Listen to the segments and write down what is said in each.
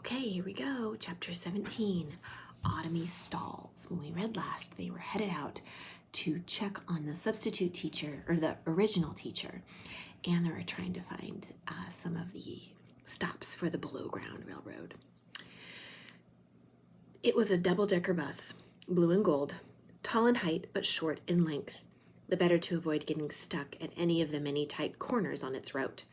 Okay, here we go. Chapter 17, Ottomy stalls. When we read last, they were headed out to check on the substitute teacher, or the original teacher, and they were trying to find some of the stops for the below ground railroad. It was a double-decker bus, blue and gold, tall in height but short in length, the better to avoid getting stuck at any of the many tight corners on its route.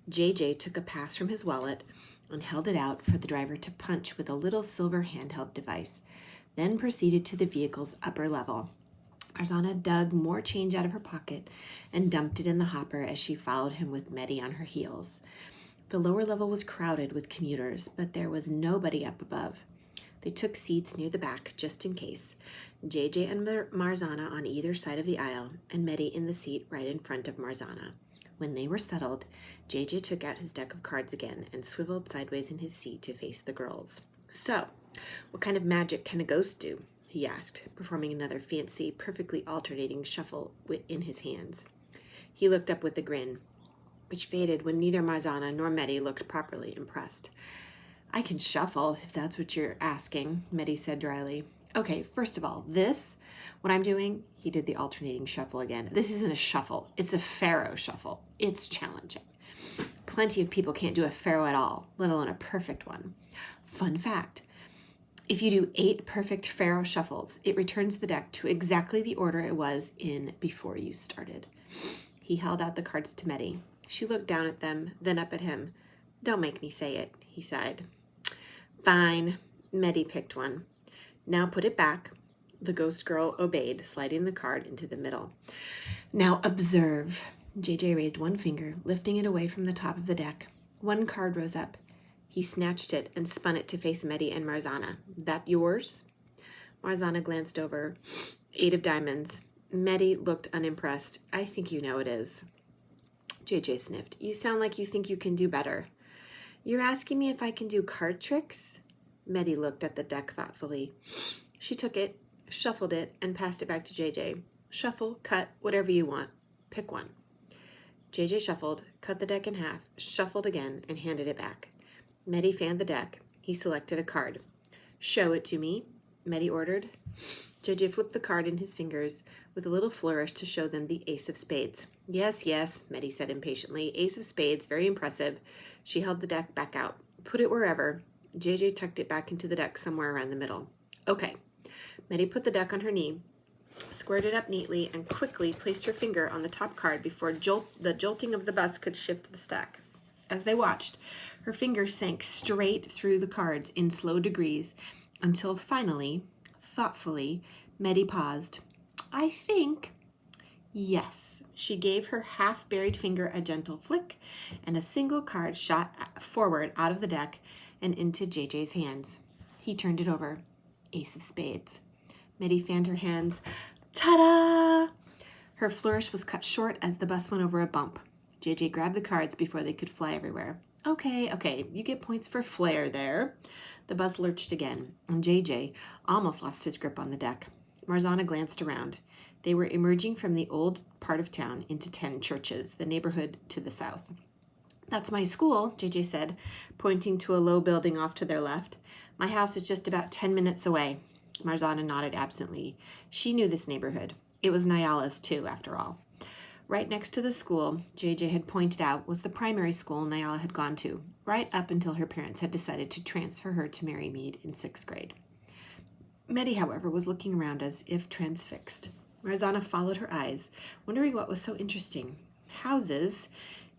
JJ took a pass from his wallet and held it out for the driver to punch with a little silver handheld device, then proceeded to the vehicle's upper level. Marzana dug more change out of her pocket and dumped it in the hopper as she followed him with Meddy on her heels. The lower level was crowded with commuters, but there was nobody up above. They took seats near the back just in case, JJ and Marzana on either side of the aisle, and Meddy in the seat right in front of Marzana. When they were settled, JJ took out his deck of cards again and swiveled sideways in his seat to face the girls. "So, what kind of magic can a ghost do?" he asked, performing another fancy, perfectly alternating shuffle in his hands. He looked up with a grin, which faded when neither Marzana nor Meddy looked properly impressed. "I can shuffle, if that's what you're asking," Meddy said dryly. "Okay, first of all, what I'm doing," he did the alternating shuffle again. "This isn't a shuffle, it's a pharaoh shuffle. It's challenging. Plenty of people can't do a pharaoh at all, let alone a perfect one. Fun fact, if you do 8 perfect pharaoh shuffles, it returns the deck to exactly the order it was in before you started." He held out the cards to Meddy. She looked down at them, then up at him. "Don't make me say it," he sighed. "Fine." Meddy picked one. "Now put it back." The ghost girl obeyed, sliding the card into the middle. "Now observe." JJ raised one finger, lifting it away from the top of the deck. One card rose up. He snatched it and spun it to face Meddy and Marzana. "That yours?" Marzana glanced over. 8 of diamonds. Meddy looked unimpressed. "I think you know it is." JJ sniffed. "You sound like you think you can do better." "You're asking me if I can do card tricks?" Meddy looked at the deck thoughtfully. She took it, shuffled it, and passed it back to JJ. "Shuffle, cut, whatever you want. Pick one." JJ shuffled, cut the deck in half, shuffled again, and handed it back. Meddy fanned the deck. He selected a card. "Show it to me," Meddy ordered. JJ flipped the card in his fingers with a little flourish to show them the ace of spades. Yes, Meddy said impatiently. "Ace of spades, very impressive." She held the deck back out. "Put it wherever." JJ tucked it back into the deck somewhere around the middle. "Okay." Meddy put the deck on her knee, squared it up neatly, and quickly placed her finger on the top card before the jolting of the bus could shift the stack. As they watched, her finger sank straight through the cards in slow degrees until finally, thoughtfully, Meddy paused. "I think..." Yes. She gave her half-buried finger a gentle flick, and a single card shot forward out of the deck and into JJ's hands. He turned it over. Ace of spades. Meddy fanned her hands. Ta-da! Her flourish was cut short as the bus went over a bump. JJ grabbed the cards before they could fly everywhere. Okay, you get points for flair there." The bus lurched again, and JJ almost lost his grip on the deck. Marzana glanced around. They were emerging from the old part of town into 10 Churches, the neighborhood to the south. "That's my school," JJ said, pointing to a low building off to their left. "My house is just about 10 minutes away." Marzana nodded absently. She knew this neighborhood. It was Nyala's, too, after all. Right next to the school, JJ had pointed out, was the primary school Nyala had gone to, right up until her parents had decided to transfer her to Marymead in 6th grade. Meddy, however, was looking around as if transfixed. Marzana followed her eyes, wondering what was so interesting. Houses,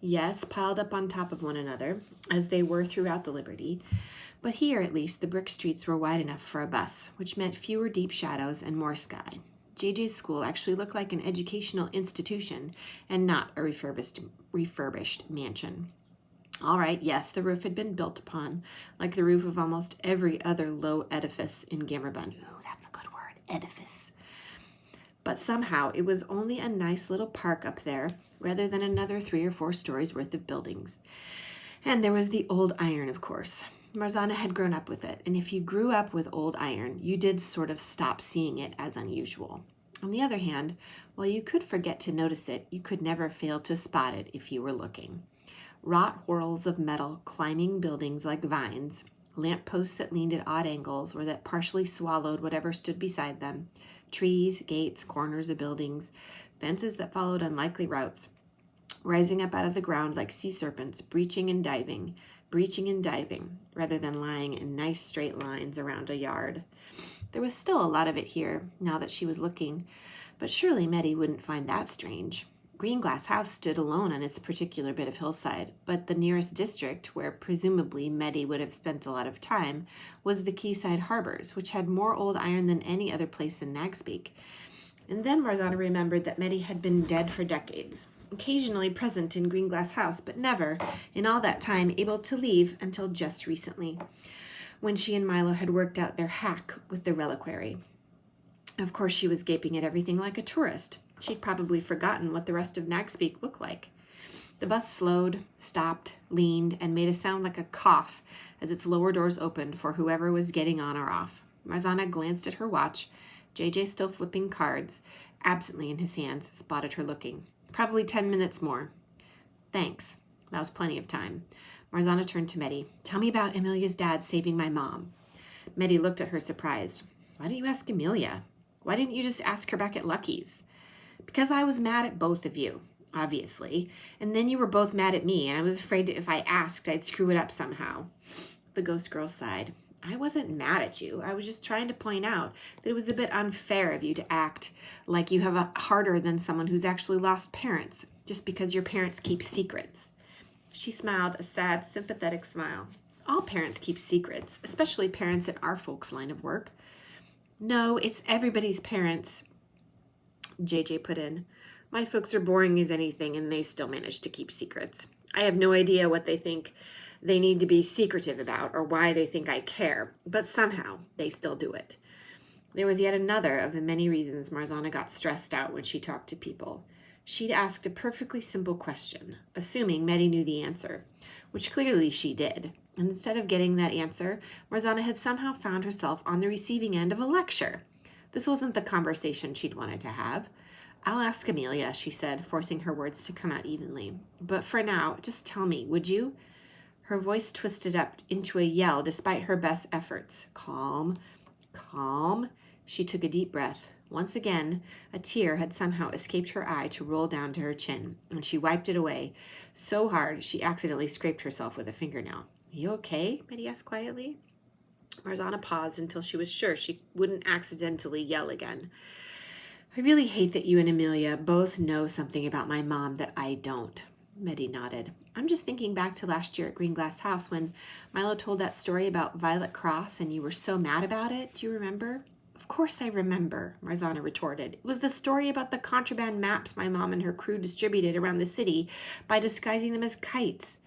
yes, piled up on top of one another, as they were throughout the Liberty, but here, at least, the brick streets were wide enough for a bus, which meant fewer deep shadows and more sky. JJ's school actually looked like an educational institution and not a refurbished mansion. All right, yes, the roof had been built upon, like the roof of almost every other low edifice in Gamerbun. Ooh, that's a good word, edifice. But somehow it was only a nice little park up there, rather than another 3 or 4 stories worth of buildings. And there was the old iron, of course. Marzana had grown up with it, and if you grew up with old iron, you did sort of stop seeing it as unusual. On the other hand, while you could forget to notice it, you could never fail to spot it if you were looking. Wrought whorls of metal climbing buildings like vines, lampposts that leaned at odd angles or that partially swallowed whatever stood beside them, trees, gates, corners of buildings, fences that followed unlikely routes, rising up out of the ground like sea serpents, breaching and diving, rather than lying in nice straight lines around a yard. There was still a lot of it here, now that she was looking, but surely Meddy wouldn't find that strange. Greenglass House stood alone on its particular bit of hillside, but the nearest district, where presumably Meddy would have spent a lot of time, was the Quayside Harbors, which had more old iron than any other place in Nagspeak. And then Marzana remembered that Meddy had been dead for decades, occasionally present in Greenglass House, but never, in all that time, able to leave until just recently, when she and Milo had worked out their hack with the reliquary. Of course, she was gaping at everything like a tourist. She'd probably forgotten what the rest of Nagspeak looked like. The bus slowed, stopped, leaned, and made a sound like a cough as its lower doors opened for whoever was getting on or off. Marzana glanced at her watch. JJ, still flipping cards, absently in his hands, spotted her looking. Probably 10 minutes more. Thanks. That was plenty of time. Marzana turned to Meddy. Tell me about Amelia's dad saving my mom. Meddy looked at her surprised. Why don't you ask Amelia? Why didn't you just ask her back at Lucky's? Because I was mad at both of you, obviously. And then you were both mad at me, and I was afraid if I asked, I'd screw it up somehow. The ghost girl sighed. I wasn't mad at you. I was just trying to point out that it was a bit unfair of you to act like you have it harder than someone who's actually lost parents, just because your parents keep secrets. She smiled, a sad, sympathetic smile. All parents keep secrets, especially parents in our folks' line of work. No, it's everybody's parents, JJ put in. My folks are boring as anything, and they still manage to keep secrets. I have no idea what they think they need to be secretive about or why they think I care, but somehow they still do it. There was yet another of the many reasons Marzana got stressed out when she talked to people. She'd asked a perfectly simple question, assuming Meddy knew the answer, which clearly she did. And instead of getting that answer, Marzana had somehow found herself on the receiving end of a lecture. This wasn't the conversation she'd wanted to have. I'll ask Amelia, she said, forcing her words to come out evenly. But for now, just tell me, would you? Her voice twisted up into a yell despite her best efforts. Calm, calm. She took a deep breath. Once again, a tear had somehow escaped her eye to roll down to her chin, and she wiped it away so hard she accidentally scraped herself with a fingernail. You okay? Meddy asked quietly. Marzana paused until she was sure she wouldn't accidentally yell again. I really hate that you and Amelia both know something about my mom that I don't. Meddy nodded. I'm just thinking back to last year at Greenglass House when Milo told that story about Violet Cross and you were so mad about it. Do you remember? Of course I remember, Marzana retorted. It was the story about the contraband maps my mom and her crew distributed around the city by disguising them as kites.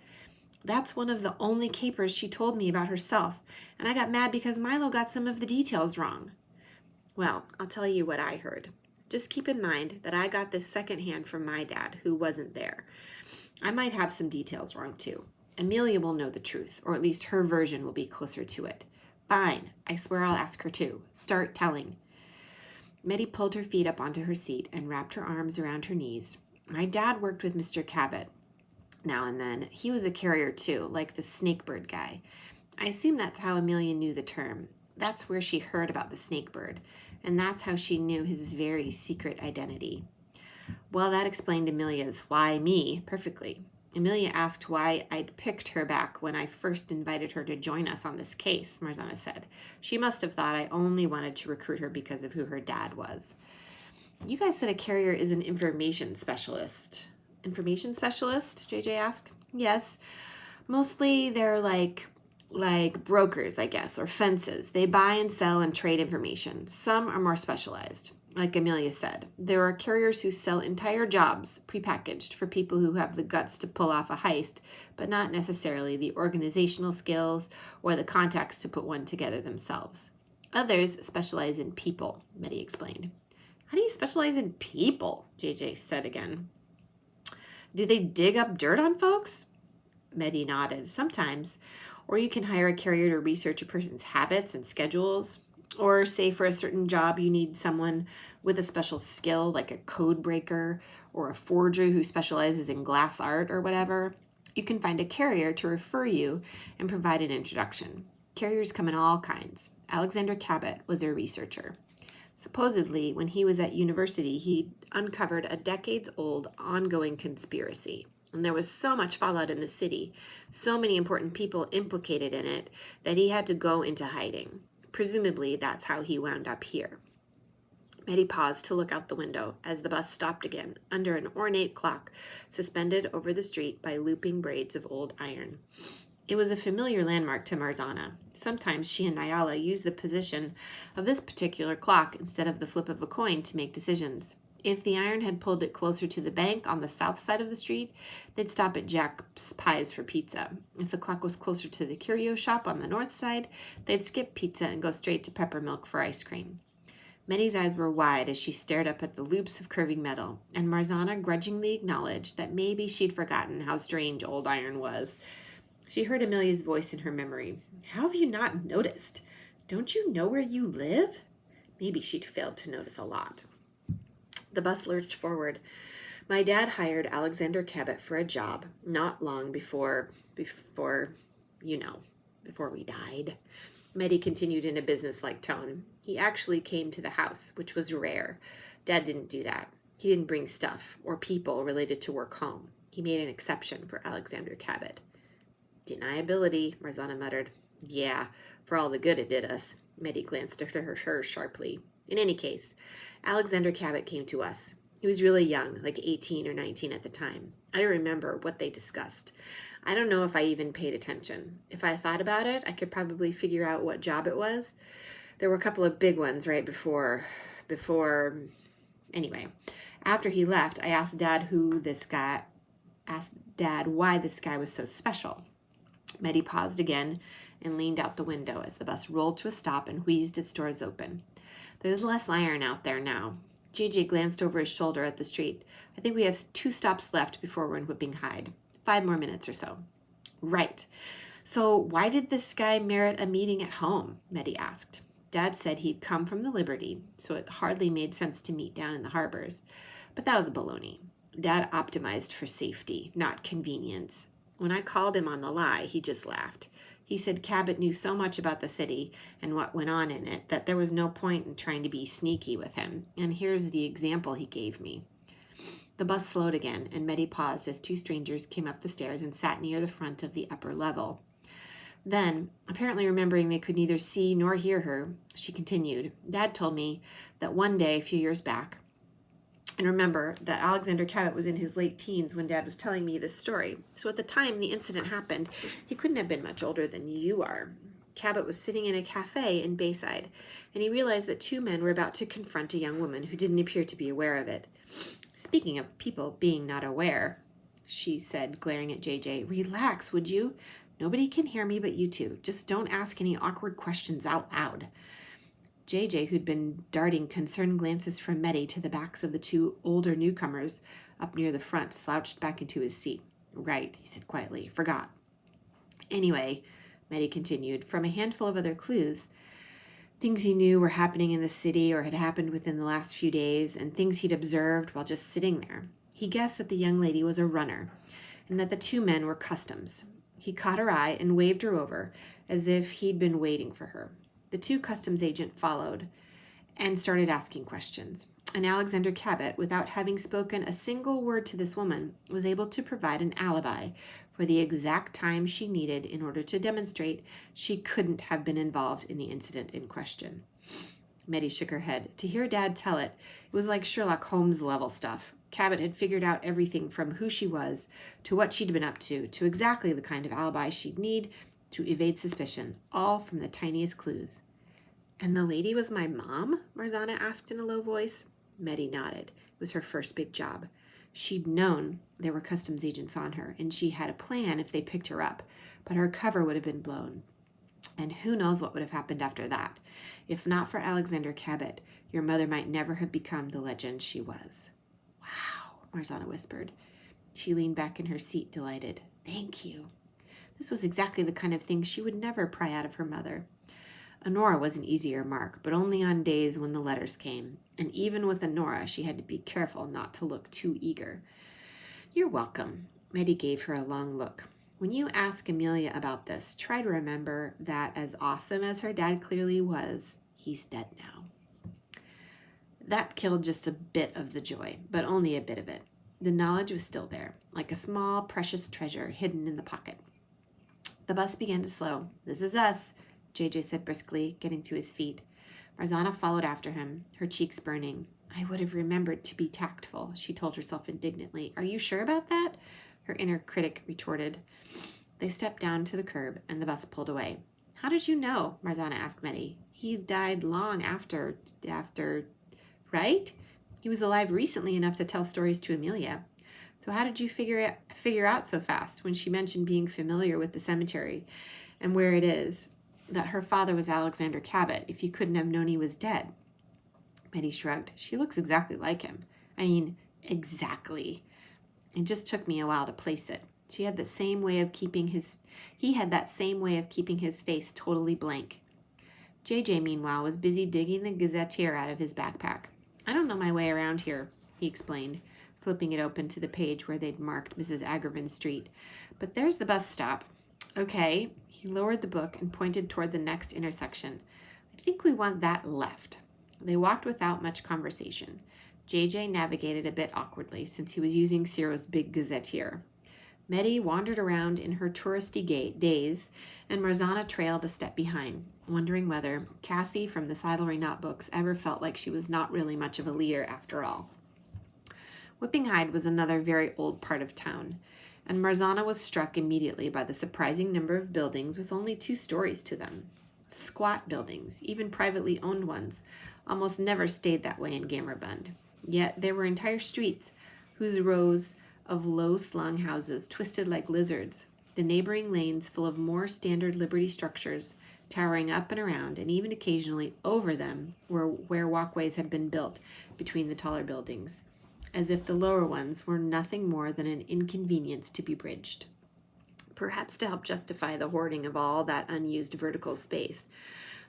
That's one of the only capers she told me about herself, and I got mad because Milo got some of the details wrong. Well, I'll tell you what I heard. Just keep in mind that I got this secondhand from my dad, who wasn't there. I might have some details wrong, too. Amelia will know the truth, or at least her version will be closer to it. Fine. I swear I'll ask her, too. Start telling. Meddy pulled her feet up onto her seat and wrapped her arms around her knees. My dad worked with Mr. Cabot now and then. He was a carrier, too, like the snakebird guy. I assume that's how Amelia knew the term. That's where she heard about the snakebird, and that's how she knew his very secret identity. Well, that explained Amelia's why me perfectly. Amelia asked why I'd picked her back when I first invited her to join us on this case, Marzana said. She must have thought I only wanted to recruit her because of who her dad was. You guys said a carrier is an information specialist. Information specialist? JJ asked. Yes. Mostly they're like brokers, I guess, or fences. They buy and sell and trade information. Some are more specialized. Like Amelia said, there are carriers who sell entire jobs prepackaged for people who have the guts to pull off a heist, but not necessarily the organizational skills or the contacts to put one together themselves. Others specialize in people, Meddy explained. How do you specialize in people? JJ said again. Do they dig up dirt on folks? Meddy nodded. Sometimes. Or you can hire a carrier to research a person's habits and schedules. Or say for a certain job you need someone with a special skill like a code breaker or a forger who specializes in glass art or whatever. You can find a carrier to refer you and provide an introduction. Carriers come in all kinds. Alexander Cabot was a researcher. Supposedly, when he was at university, he uncovered a decades-old ongoing conspiracy. And there was so much fallout in the city, so many important people implicated in it, that he had to go into hiding. Presumably, that's how he wound up here. Maddie paused to look out the window as the bus stopped again, under an ornate clock suspended over the street by looping braids of old iron. It was a familiar landmark to Marzana. Sometimes she and Nyala used the position of this particular clock instead of the flip of a coin to make decisions. If the iron had pulled it closer to the bank on the south side of the street, they'd stop at Jack's Pies for pizza. If the clock was closer to the curio shop on the north side, they'd skip pizza and go straight to Peppermilk for ice cream. Meddy's eyes were wide as she stared up at the loops of curving metal, and Marzana grudgingly acknowledged that maybe she'd forgotten how strange old iron was. She heard Amelia's voice in her memory. How have you not noticed? Don't you know where you live? Maybe she'd failed to notice a lot. The bus lurched forward. My dad hired Alexander Cabot for a job not long before we died. Meddy continued in a businesslike tone. He actually came to the house, which was rare. Dad didn't do that. He didn't bring stuff or people related to work home. He made an exception for Alexander Cabot. Deniability, Marzana muttered. Yeah, for all the good it did us. Meddy glanced at her sharply. In any case, Alexander Cabot came to us. He was really young, like 18 or 19 at the time. I don't remember what they discussed. I don't know if I even paid attention. If I thought about it, I could probably figure out what job it was. There were a couple of big ones right before... Anyway, after he left, I asked Dad why this guy was so special. Meddy paused again and leaned out the window as the bus rolled to a stop and wheezed its doors open. There's less iron out there now. JJ glanced over his shoulder at the street. I think we have 2 stops left before we're in Whipping Hide. 5 more minutes or so. Right. So why did this guy merit a meeting at home? Meddy asked. Dad said he'd come from the Liberty, so it hardly made sense to meet down in the harbors. But that was baloney. Dad optimized for safety, not convenience. When I called him on the lie, he just laughed. He said Cabot knew so much about the city and what went on in it that there was no point in trying to be sneaky with him. And here's the example he gave me. The bus slowed again, and Meddy paused as 2 strangers came up the stairs and sat near the front of the upper level. Then, apparently remembering they could neither see nor hear her, she continued, Dad told me that one day a few years back, and remember that Alexander Cabot was in his late teens when Dad was telling me this story. So at the time the incident happened, he couldn't have been much older than you are. Cabot was sitting in a cafe in Bayside, and he realized that 2 men were about to confront a young woman who didn't appear to be aware of it. Speaking of people being not aware, she said, glaring at JJ, relax, would you? Nobody can hear me but you 2. Just don't ask any awkward questions out loud. JJ, who'd been darting concerned glances from Meddy to the backs of the 2 older newcomers up near the front, slouched back into his seat. Right, he said quietly. Forgot. Anyway, Meddy continued, from a handful of other clues, things he knew were happening in the city or had happened within the last few days, and things he'd observed while just sitting there. He guessed that the young lady was a runner, and that the 2 men were customs. He caught her eye and waved her over, as if he'd been waiting for her. The 2 customs agents followed and started asking questions. And Alexander Cabot, without having spoken a single word to this woman, was able to provide an alibi for the exact time she needed in order to demonstrate she couldn't have been involved in the incident in question. Meddy shook her head. To hear Dad tell it, it was like Sherlock Holmes level stuff. Cabot had figured out everything from who she was to what she'd been up to exactly the kind of alibi she'd need to evade suspicion, all from the tiniest clues. And the lady was my mom? Marzana asked in a low voice. Meddy nodded. It was her first big job. She'd known there were customs agents on her, and she had a plan if they picked her up, but her cover would have been blown. And who knows what would have happened after that. If not for Alexander Cabot, your mother might never have become the legend she was. Wow, Marzana whispered. She leaned back in her seat, delighted. Thank you. This was exactly the kind of thing she would never pry out of her mother. Honora was an easier mark, but only on days when the letters came. And even with Honora, she had to be careful not to look too eager. You're welcome. Meddy gave her a long look. When you ask Amelia about this, try to remember that as awesome as her dad clearly was, he's dead now. That killed just a bit of the joy, but only a bit of it. The knowledge was still there, like a small, precious treasure hidden in the pocket. The bus began to slow. "This is us," JJ said briskly, getting to his feet. Marzana followed after him, her cheeks burning. "I would have remembered to be tactful," she told herself indignantly. "Are you sure about that?" her inner critic retorted. They stepped down to the curb, and the bus pulled away. "How did you know?" Marzana asked Meddy. "He died long after, right? He was alive recently enough to tell stories to Amelia. So how did you figure out so fast when she mentioned being familiar with the cemetery and where it is, that her father was Alexander Cabot, if you couldn't have known he was dead?" Meddy shrugged. "She looks exactly like him. I mean, exactly. It just took me a while to place it. He had that same way of keeping his face totally blank." JJ, meanwhile, was busy digging the gazetteer out of his backpack. "I don't know my way around here," he explained, flipping it open to the page where they'd marked Mrs. Aggervin's street. "But there's the bus stop." "Okay." He lowered the book and pointed toward the next intersection. "I think we want that left." They walked without much conversation. JJ navigated a bit awkwardly since he was using Ciro's big gazetteer. Meddy wandered around in her touristy daze, and Marzana trailed a step behind, wondering whether Cassie from the Saddlery Knot books ever felt like she was not really much of a leader after all. Whippinghide was another very old part of town, and Marzana was struck immediately by the surprising number of buildings with only 2 stories to them. Squat buildings, even privately owned ones, almost never stayed that way in Gamerbund. Yet there were entire streets whose rows of low-slung houses twisted like lizards, the neighboring lanes full of more standard Liberty structures, towering up and around, and even occasionally over them where walkways had been built between the taller buildings, as if the lower ones were nothing more than an inconvenience to be bridged. Perhaps to help justify the hoarding of all that unused vertical space,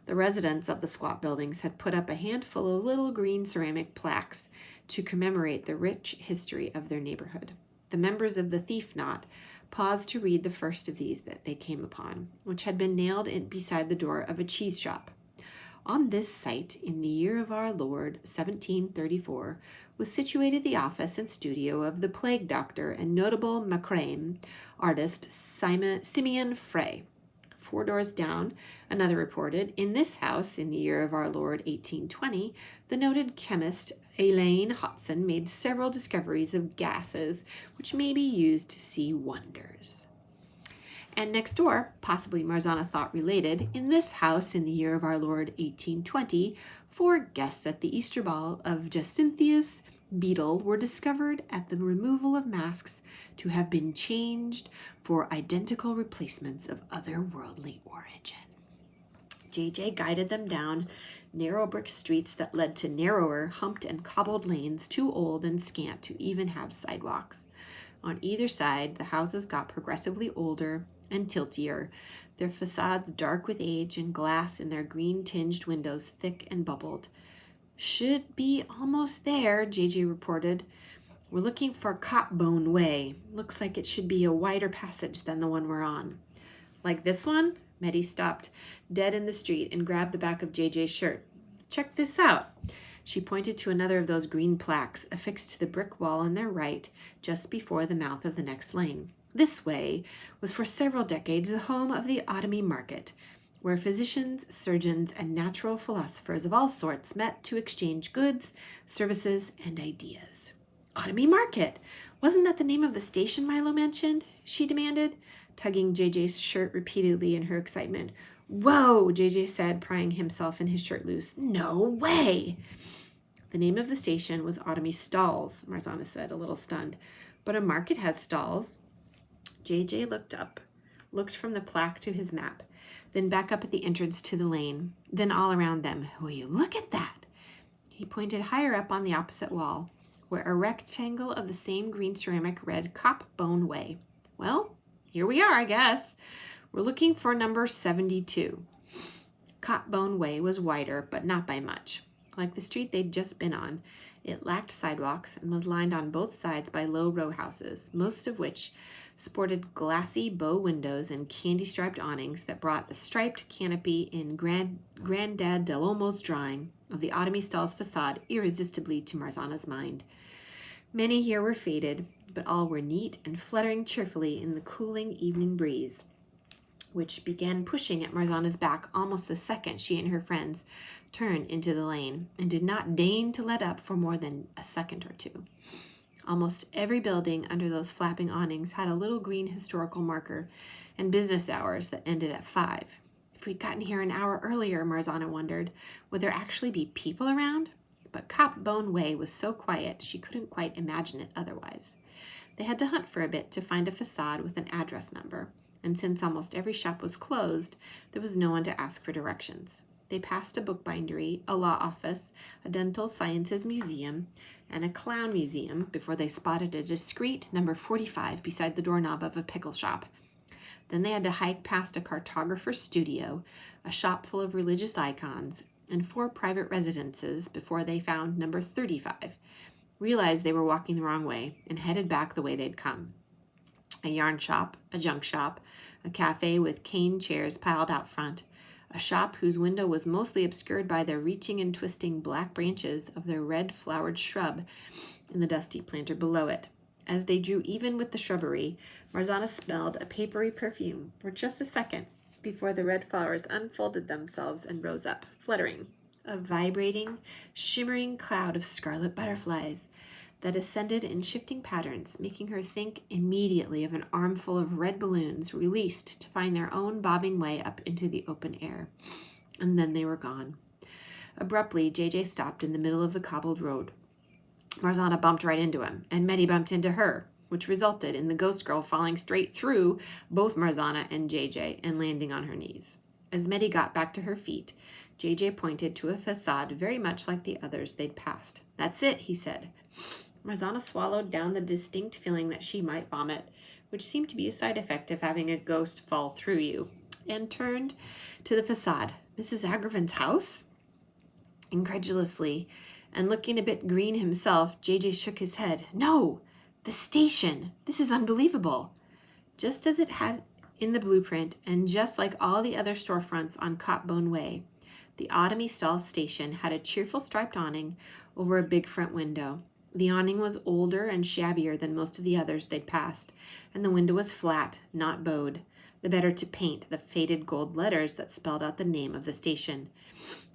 the residents of the squat buildings had put up a handful of little green ceramic plaques to commemorate the rich history of their neighborhood. The members of the Thief Knot paused to read the first of these that they came upon, which had been nailed beside the door of a cheese shop. "On this site, in the year of our Lord, 1734, was situated the office and studio of the plague doctor and notable macrame artist Simeon Frey." 4 doors down, another reported, "In this house, in the year of our Lord 1820, the noted chemist Elaine Hotson made several discoveries of gases which may be used to see wonders." And next door, possibly Marzana thought related, "In this house, in the year of our Lord 1820, 4 guests at the Easter ball of Jacinthius Beetle were discovered at the removal of masks to have been changed for identical replacements of otherworldly origin." JJ guided them down narrow brick streets that led to narrower, humped and cobbled lanes too old and scant to even have sidewalks. On either side, the houses got progressively older and tiltier, their facades dark with age and glass in their green-tinged windows thick and bubbled. "Should be almost there," JJ reported. "We're looking for Copbone Way. Looks like it should be a wider passage than the one we're on." "Like this one?" Meddy stopped dead in the street and grabbed the back of JJ's shirt. "Check this out." She pointed to another of those green plaques affixed to the brick wall on their right, just before the mouth of the next lane. "This way was for several decades the home of the Ottomy market, where physicians, surgeons, and natural philosophers of all sorts met to exchange goods, services, and ideas." "Ottomy Market! Wasn't that the name of the station Milo mentioned?" she demanded, tugging JJ's shirt repeatedly in her excitement. "Whoa!" JJ said, prying himself and his shirt loose. "No way!" "The name of the station was Ottomy Stalls," Marzana said, a little stunned. "But a market has stalls." JJ looked from the plaque to his map, then back up at the entrance to the lane, then all around them. "Will you look at that?" He pointed higher up on the opposite wall, where a rectangle of the same green ceramic read Copbone Way. "Well, here we are, I guess. We're looking for number 72. Copbone Way was wider, but not by much. Like the street they'd just been on, it lacked sidewalks and was lined on both sides by low row houses, most of which sported glassy bow windows and candy-striped awnings that brought the striped canopy in Granddad Del Olmo's drawing of the Ottomy stall's facade irresistibly to Marzana's mind. Many here were faded, but all were neat and fluttering cheerfully in the cooling evening breeze, which began pushing at Marzana's back almost the second she and her friends turned into the lane, and did not deign to let up for more than a second or two. Almost every building under those flapping awnings had a little green historical marker and business hours that ended at 5. If we'd gotten here an hour earlier, Marzana wondered, would there actually be people around? But Copbone Way was so quiet she couldn't quite imagine it otherwise. They had to hunt for a bit to find a facade with an address number, and since almost every shop was closed, there was no one to ask for directions. They passed a bookbindery, a law office, a dental sciences museum, and a clown museum before they spotted a discreet number 45 beside the doorknob of a pickle shop. Then they had to hike past a cartographer's studio, a shop full of religious icons, and 4 private residences before they found number 35, realized they were walking the wrong way, and headed back the way they'd come. A yarn shop, a junk shop, a cafe with cane chairs piled out front, a shop whose window was mostly obscured by the reaching and twisting black branches of the red-flowered shrub in the dusty planter below it. As they drew even with the shrubbery, Marzana smelled a papery perfume for just a second before the red flowers unfolded themselves and rose up, fluttering, a vibrating, shimmering cloud of scarlet butterflies that ascended in shifting patterns, making her think immediately of an armful of red balloons released to find their own bobbing way up into the open air. And then they were gone. Abruptly, JJ stopped in the middle of the cobbled road. Marzana bumped right into him, and Meddy bumped into her, which resulted in the ghost girl falling straight through both Marzana and JJ and landing on her knees. As Meddy got back to her feet, JJ pointed to a facade very much like the others they'd passed. "That's it," he said. Marzana swallowed down the distinct feeling that she might vomit, which seemed to be a side effect of having a ghost fall through you, and turned to the facade. "Mrs. Agrivan's house?" Incredulously, and looking a bit green himself, JJ shook his head. "No! The station! This is unbelievable!" Just as it had in the blueprint, and just like all the other storefronts on Copbone Way, the Ottomy stall station had a cheerful striped awning over a big front window. The awning was older and shabbier than most of the others they'd passed, and the window was flat, not bowed, the better to paint the faded gold letters that spelled out the name of the station.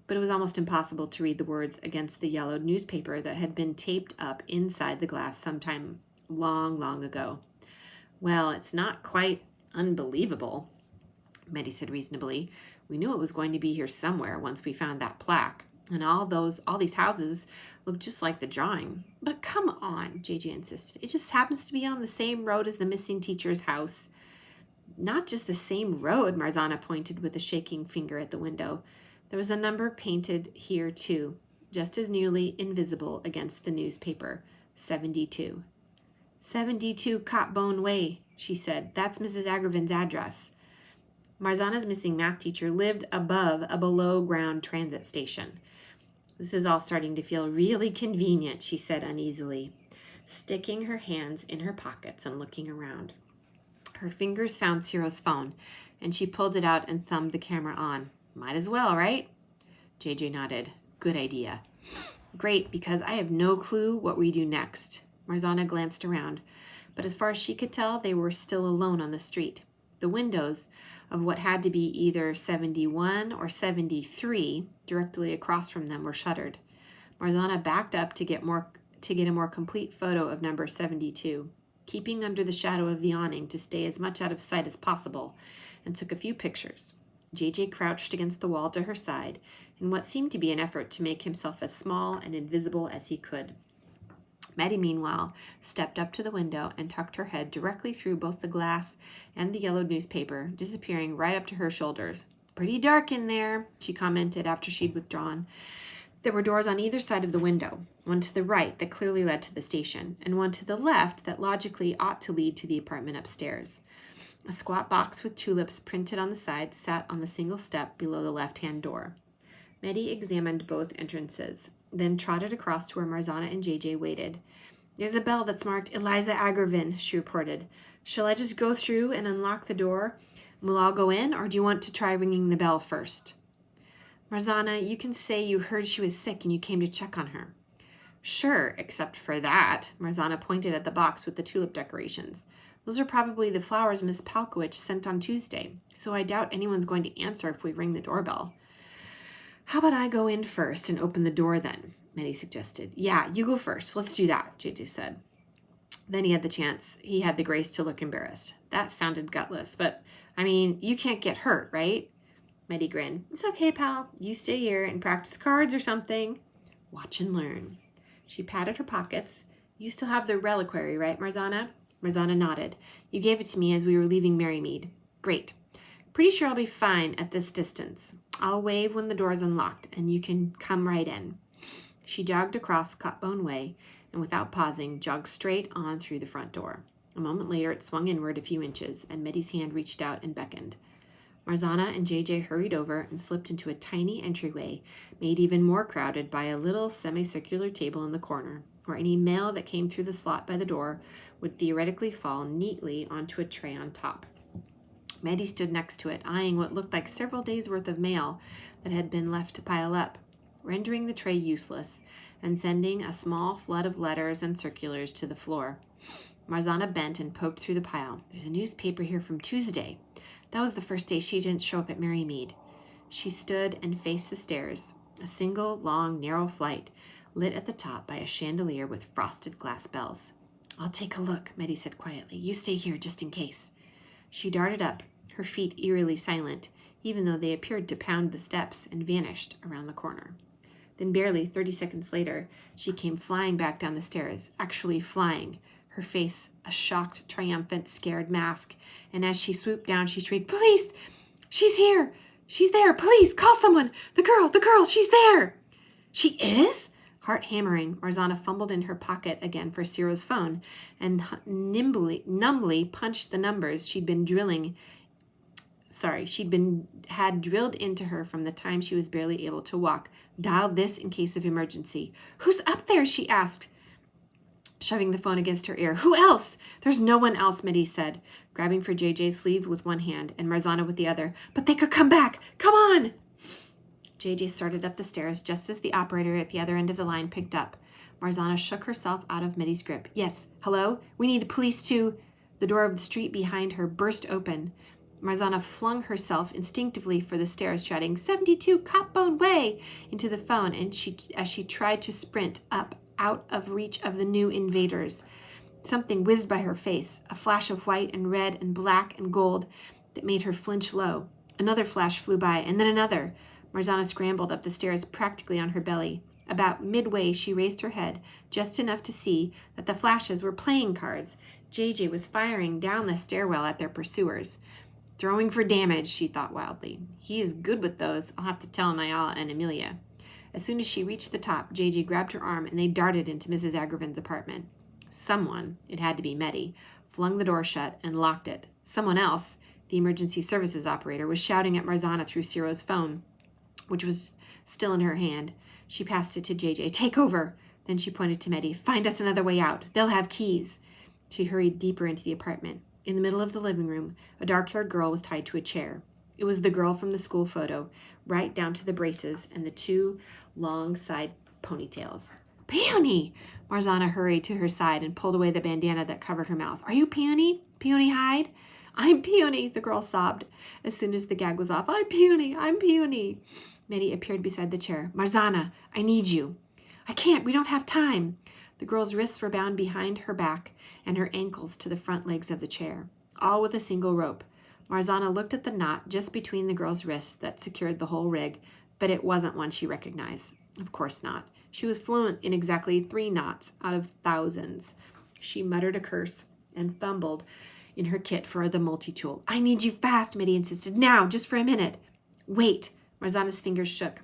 But it was almost impossible to read the words against the yellowed newspaper that had been taped up inside the glass sometime long, long ago. "Well, it's not quite unbelievable," Meddy said reasonably. "We knew it was going to be here somewhere once we found that plaque. And all these houses look just like the drawing." "But come on," JJ insisted. "It just happens to be on the same road as the missing teacher's house." "Not just the same road," Marzana pointed with a shaking finger at the window. There was a number painted here too, just as nearly invisible against the newspaper. 72. 72 Copbone Way, she said. "That's Mrs. Agrivan's address." Marzana's missing math teacher lived above a below-ground transit station. "This is all starting to feel really convenient," she said uneasily, sticking her hands in her pockets and looking around. Her fingers found Ciro's phone, and she pulled it out and thumbed the camera on. "Might as well, right?" JJ nodded. "Good idea." "Great, because I have no clue what we do next." Marzana glanced around, but as far as she could tell, they were still alone on the street. The windows of what had to be either 71 or 73 directly across from them were shuttered. Marzana backed up to get a more complete photo of number 72, keeping under the shadow of the awning to stay as much out of sight as possible, and took a few pictures. JJ crouched against the wall to her side in what seemed to be an effort to make himself as small and invisible as he could. Meddy, meanwhile, stepped up to the window and tucked her head directly through both the glass and the yellowed newspaper, disappearing right up to her shoulders. "Pretty dark in there," she commented after she'd withdrawn. There were doors on either side of the window, one to the right that clearly led to the station, and one to the left that logically ought to lead to the apartment upstairs. A squat box with tulips printed on the side sat on the single step below the left-hand door. Medi examined both entrances, then trotted across to where Marzana and JJ waited. "There's a bell that's marked Eliza Agravin," she reported. "Shall I just go through and unlock the door? We'll all go in, or do you want to try ringing the bell first?" "Marzana, you can say you heard she was sick and you came to check on her." "Sure, except for that." Marzana pointed at the box with the tulip decorations. "Those are probably the flowers Miss Palkowicz sent on Tuesday, so I doubt anyone's going to answer if we ring the doorbell." "How about I go in first and open the door then?" Medi suggested. "Yeah, you go first. Let's do that," JJ said. Then he had the chance. He had the grace to look embarrassed. "That sounded gutless, but, you can't get hurt, right?" Medi grinned. "It's okay, pal. You stay here and practice cards or something. Watch and learn." She patted her pockets. "You still have the reliquary, right, Marzana?" Marzana nodded. "You gave it to me as we were leaving Merrymead." "Great. Pretty sure I'll be fine at this distance. I'll wave when the door's unlocked, and you can come right in." She jogged across Cutbone Way, and without pausing, jogged straight on through the front door. A moment later, it swung inward a few inches, and Medi's hand reached out and beckoned. Marzana and JJ hurried over and slipped into a tiny entryway, made even more crowded by a little semicircular table in the corner, where any mail that came through the slot by the door would theoretically fall neatly onto a tray on top. Medi stood next to it, eyeing what looked like several days' worth of mail that had been left to pile up, rendering the tray useless and sending a small flood of letters and circulars to the floor. Marzana bent and poked through the pile. "There's a newspaper here from Tuesday. That was the first day she didn't show up at Merrymead." She stood and faced the stairs, a single, long, narrow flight, lit at the top by a chandelier with frosted glass bells. "I'll take a look," Medi said quietly. "You stay here just in case." She darted up, her feet eerily silent, even though they appeared to pound the steps, and vanished around the corner. Then barely 30 seconds later, she came flying back down the stairs, actually flying, her face a shocked, triumphant, scared mask, and as she swooped down, she shrieked, "Police! She's here! She's there! Police! Call someone! The girl! She's there!" "She is?" Heart hammering, Marzana fumbled in her pocket again for Ciro's phone and numbly punched the numbers had drilled into her from the time she was barely able to walk. "Dial this in case of emergency." "Who's up there?" she asked, shoving the phone against her ear. "Who else?" "There's no one else," Medi said, grabbing for JJ's sleeve with one hand and Marzana with the other. "But they could come back. Come on!" JJ started up the stairs just as the operator at the other end of the line picked up. Marzana shook herself out of Medi's grip. "Yes, hello? We need police to—" The door of the street behind her burst open. Marzana flung herself instinctively for the stairs, shouting, "72 Copbone Way!" into the phone, and as she tried to sprint up out of reach of the new invaders. Something whizzed by her face, a flash of white and red and black and gold that made her flinch low. Another flash flew by, and then another. Marzana scrambled up the stairs practically on her belly. About midway, she raised her head, just enough to see that the flashes were playing cards. JJ was firing down the stairwell at their pursuers. "Throwing for damage," she thought wildly. "He is good with those. I'll have to tell Nyala and Amelia." As soon as she reached the top, JJ grabbed her arm and they darted into Mrs. Agravin's apartment. Someone, it had to be Medi, flung the door shut and locked it. Someone else, the emergency services operator, was shouting at Marzana through Ciro's phone, which was still in her hand. She passed it to JJ. "Take over." Then she pointed to Medi. "Find us another way out. They'll have keys." She hurried deeper into the apartment. In the middle of the living room, a dark-haired girl was tied to a chair. It was the girl from the school photo, right down to the braces and the two long side ponytails. "Peony!" Marzana hurried to her side and pulled away the bandana that covered her mouth. "Are you Peony? Peony Hyde?" "I'm Peony," the girl sobbed as soon as the gag was off. "I'm Peony. I'm Peony." Medi appeared beside the chair. "Marzana, I need you." "I can't. We don't have time." The girl's wrists were bound behind her back and her ankles to the front legs of the chair, all with a single rope. Marzana looked at the knot just between the girl's wrists that secured the whole rig, but it wasn't one she recognized. Of course not. She was fluent in exactly 3 knots out of thousands. She muttered a curse and fumbled in her kit for the multi-tool. "I need you fast," Medi insisted. "Now, just for a minute." "Wait." Marzana's fingers shook.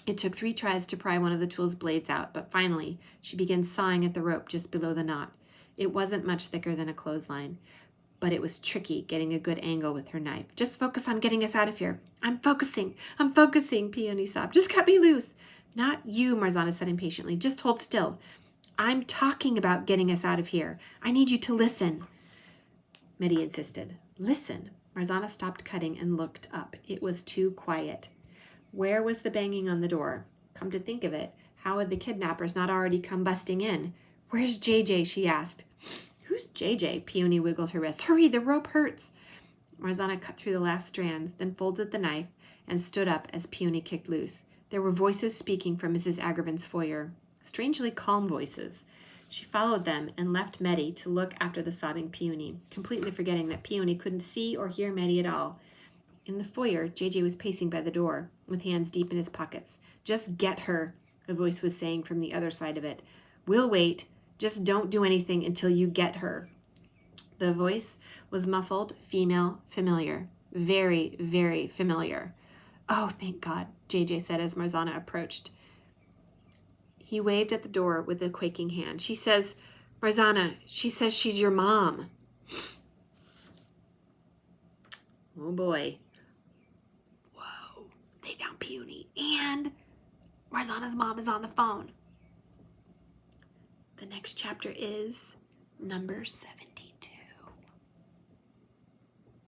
It took 3 tries to pry one of the tool's blades out, but finally she began sawing at the rope just below the knot. It wasn't much thicker than a clothesline, but it was tricky getting a good angle with her knife. Just focus on getting us out of here. I'm focusing, Peony sobbed. Just cut me loose. Not you, Marzana said impatiently. Just hold still. I'm talking about getting us out of here. I need you to listen. Meddy insisted. Listen. Marzana stopped cutting and looked up. It was too quiet. Where was the banging on the door? Come to think of it, how had the kidnappers not already come busting in? Where's JJ? She asked. Who's JJ? Peony wiggled her wrist. Hurry, the rope hurts. Marzana cut through the last strands, then folded the knife and stood up as Peony kicked loose. There were voices speaking from Mrs. Agriven's foyer, strangely calm voices. She followed them and left Meddy to look after the sobbing Peony, completely forgetting that Peony couldn't see or hear Meddy at all. In the foyer, JJ was pacing by the door, with hands deep in his pockets. Just get her, a voice was saying from the other side of it. We'll wait. Just don't do anything until you get her. The voice was muffled, female, familiar. Very, very familiar. Oh, thank God, JJ said as Marzana approached. He waved at the door with a quaking hand. She says, Marzana, she says she's your mom. Oh, boy. Whoa. They found Peony. And Marzana's mom is on the phone. The next chapter is number 72.